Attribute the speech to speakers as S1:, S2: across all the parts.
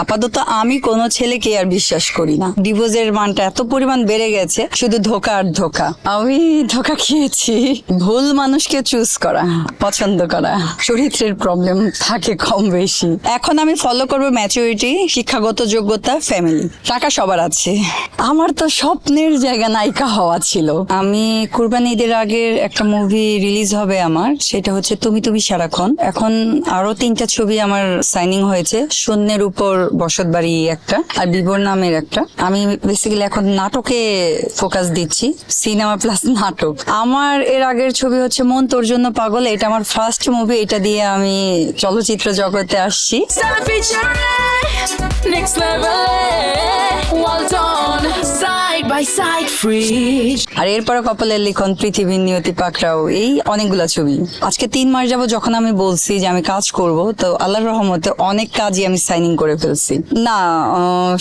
S1: আপাতত আমি কোনো ছেলেকে আর বিশ্বাস করি না। ডিভোর্সের মানটা এত পরিমাণ বেড়ে গেছে, শুধু ধোকা আর ধোকা। আমি ধোকা খেয়েছি। ভুল মানুষকে চুজ করা, পছন্দ করা, চরিত্রের প্রবলেম থাকে কম বেশি। এখন আমি ফলো করবো ম্যাচুরিটি, শিক্ষাগত যোগ্যতা, ফ্যামিলি। টাকা সবার আছে। আমার তো স্বপ্নের জায়গা নায়িকা হওয়া ছিল। আমি কুরবানি ঈদের আগের একটা মুভি রিলিজ হবে আমার, সেটা হচ্ছে তুমি তুমি সারাক্ষণ। এখন আরো 3টা ছবি আমার সাইনিং হয়েছে, শূন্যের উপর বসত বাড়ি একটা, আর বিবর নামের একটা। আমি বেসিক্যালি এখন নাটকে ফোকাস দিচ্ছি, সিনেমা প্লাস নাটক। আমার এর আগের ছবি হচ্ছে মন তোর জন্য পাগল, এটা আমার ফার্স্ট মুভি। এটা দিয়ে আমি চলচ্চিত্র জগতে আসছি। আর এরপর কপালের লিখন, পৃথিবীর নিয়তি, পাকড়াও, এই অনেকগুলা ছবি। আজকে 3 মাস যাবো যখন আমি বলছি যে আমি কাজ করব, তো আল্লাহর রহমতে অনেক কাজই আমি সাইনিং করে ফেলছি। না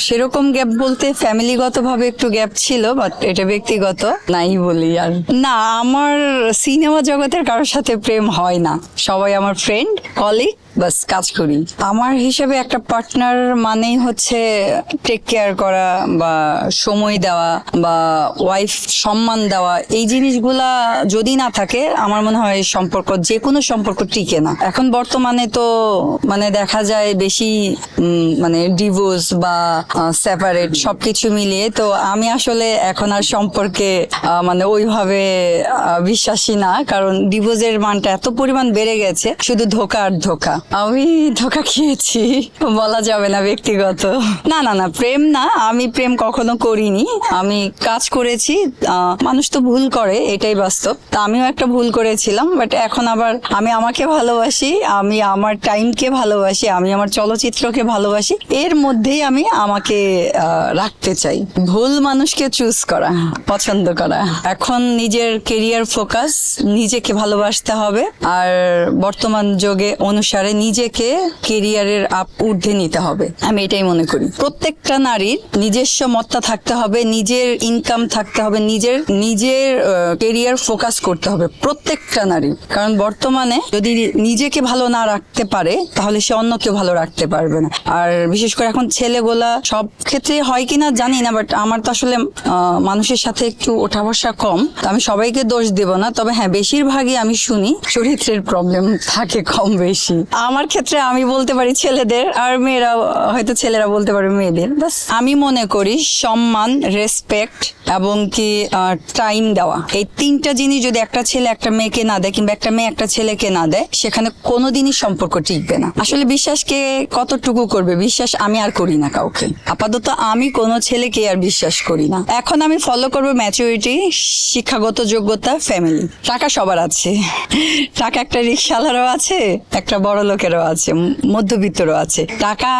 S1: সেরকম গ্যাপ বলতে ফ্যামিলিগত ভাবে একটু গ্যাপ ছিল, বাট এটা ব্যক্তিগত নাই বলি। আর না, আমার সিনেমা জগতের কারোর সাথে প্রেম হয় না, সবাই আমার ফ্রেন্ড, কলিগ, বাস কাজ করি। আমার হিসেবে একটা পার্টনার মানেই হচ্ছে টেক কেয়ার করা বা সময় দেওয়া বা ওয়াইফ সম্মান দেওয়া। এই জিনিসগুলা যদি না থাকে আমার মনে হয় সম্পর্ক, যে কোনো সম্পর্ক টিকে না। এখন বর্তমানে তো মানে দেখা যায় বেশি মানে ডিভোর্স বা সেপারেট সবকিছু মিলিয়ে। তো আমি আসলে এখন আর সম্পর্কে মানে ওইভাবে বিশ্বাসী না, কারণ ডিভোর্সের মানটা এত পরিমাণ বেড়ে গেছে, শুধু ধোকা আর ধোকা। আমি ধোকা খেয়েছি, বলা যাবে না ব্যক্তিগত। না না না, প্রেম না, আমি প্রেম কখনো করিনি। আমি কাজ করেছি। মানুষ তো ভুল করে, এটাই বাস্তব। তা আমিও একটা ভুল করেছিলাম, বাট এখন আবার আমি আমাকে ভালোবাসি, আমি আমার টাইমকে ভালোবাসি, আমি আমার চলচ্চিত্রকে ভালোবাসি। এর মধ্যেই আমি আমাকে রাখতে চাই। ভুল মানুষকে চুজ করা, পছন্দ করা। এখন নিজের কেরিয়ার ফোকাস, নিজেকে ভালোবাসতে হবে। আর বর্তমান যুগে অনুসারে নিজেকে কেরিয়ারের ঊর্ধ্বে নিতে হবে, আমি এটাই মনে করি। প্রত্যেকটা নারীর নিজস্ব মতটা থাকতে হবে, নিজের ইনকাম থাকতে হবে, নিজের কেরিয়ার ফোকাস করতে হবে প্রত্যেকটা নারী। কারণ বর্তমানে যদি নিজেকে ভালো না রাখতে পারে তাহলে সে অন্যকে ভালো রাখতে পারবে না। আর বিশেষ করে এখন ছেলেগুলা, সব ক্ষেত্রে হয় কিনা জানি না, বাট আমার তো আসলে মানুষের সাথে একটু ওঠা বসা কম, আমি সবাইকে দোষ দেব না। তবে হ্যাঁ, বেশিরভাগই আমি শুনি চরিত্রের প্রবলেম থাকে কম বেশি। আমার ক্ষেত্রে আমি বলতে পারি ছেলেদের, আর মেয়েরা হয়তো ছেলেরা বলতে পারে মেয়েদের। বাস আমি মনে করি সম্মান, রেসপেক্ট এবং কি টাইম দেওয়া, এই 3টা জিনিস যদি একটা ছেলে একটা মেয়েকে না দেয়, কিংবা একটা মেয়ে একটা ছেলেকে না দেয়, সেখানে কোনোদিনই সম্পর্ক টিকবে না। আসলে বিশ্বাসকে কতটুকু করবে? বিশ্বাস আমি আর করি না কাউকে। আপাতত আমি কোনো ছেলেকে আর বিশ্বাস করি না। এখন আমি ফলো করবো ম্যাচুরিটি, শিক্ষাগত যোগ্যতা, ফ্যামিলি। টাকা সবার আছে। টাকা একটা রিক্সাওয়ালারও আছে, একটা বড় লোকেরও আছে, মধ্যবিত্তরও আছে। টাকা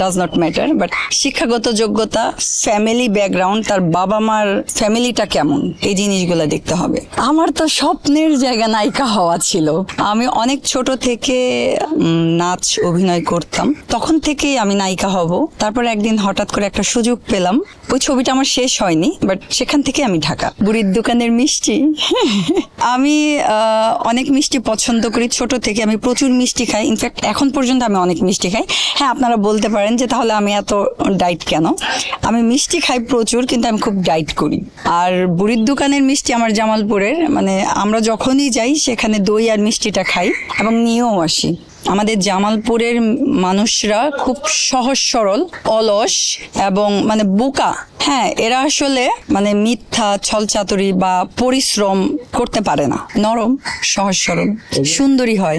S1: ডাজ নট ম্যাটার, বাট শিক্ষাগত যোগ্যতা, ফ্যামিলি ব্যাকগ্রাউন্ড, তার বাবা মার ফ্যামিলিটা কেমন, এই জিনিসগুলো দেখতে হবে। আমার তো স্বপ্নের জায়গা নায়িকা হওয়া ছিল। আমি অনেক ছোট থেকে নাচ অভিনয় করতাম, তখন থেকেই আমি নায়িকা হব। তারপর একদিন হঠাৎ করে একটা সুযোগ পেলাম। ওই ছবিটা আমার শেষ হয়নি, বাট সেখান থেকে আমি ঢাকা। বুড়ির দোকানের মিষ্টি। আমি অনেক মিষ্টি পছন্দ করি, ছোট থেকে আমি প্রচুর মিষ্টি খাই। ইনফ্যাক্ট এখন পর্যন্ত আমি অনেক মিষ্টি খাই। হ্যাঁ, আপনারা বলতে পারেন যে তাহলে আমি এত ডায়েট কেন? আমি মিষ্টি খাই প্রচুর, কিন্তু আমি খুব ডায়েট করি। আর বুড়ির দোকানের মিষ্টি আমার জামালপুরের, মানে আমরা যখনই যাই সেখানে দই আর মিষ্টিটা খাই এবং নিয়েও আসি। আমাদের জামালপুরের মানুষরা খুব সহজ সরল, অলস এবং মানে বোকা। হ্যাঁ, এরা আসলে মানে মিথ্যা, ছলচাতুরি বা পরিশ্রম করতে পারে না। নরম, সহজ সরল, সুন্দরী হয়।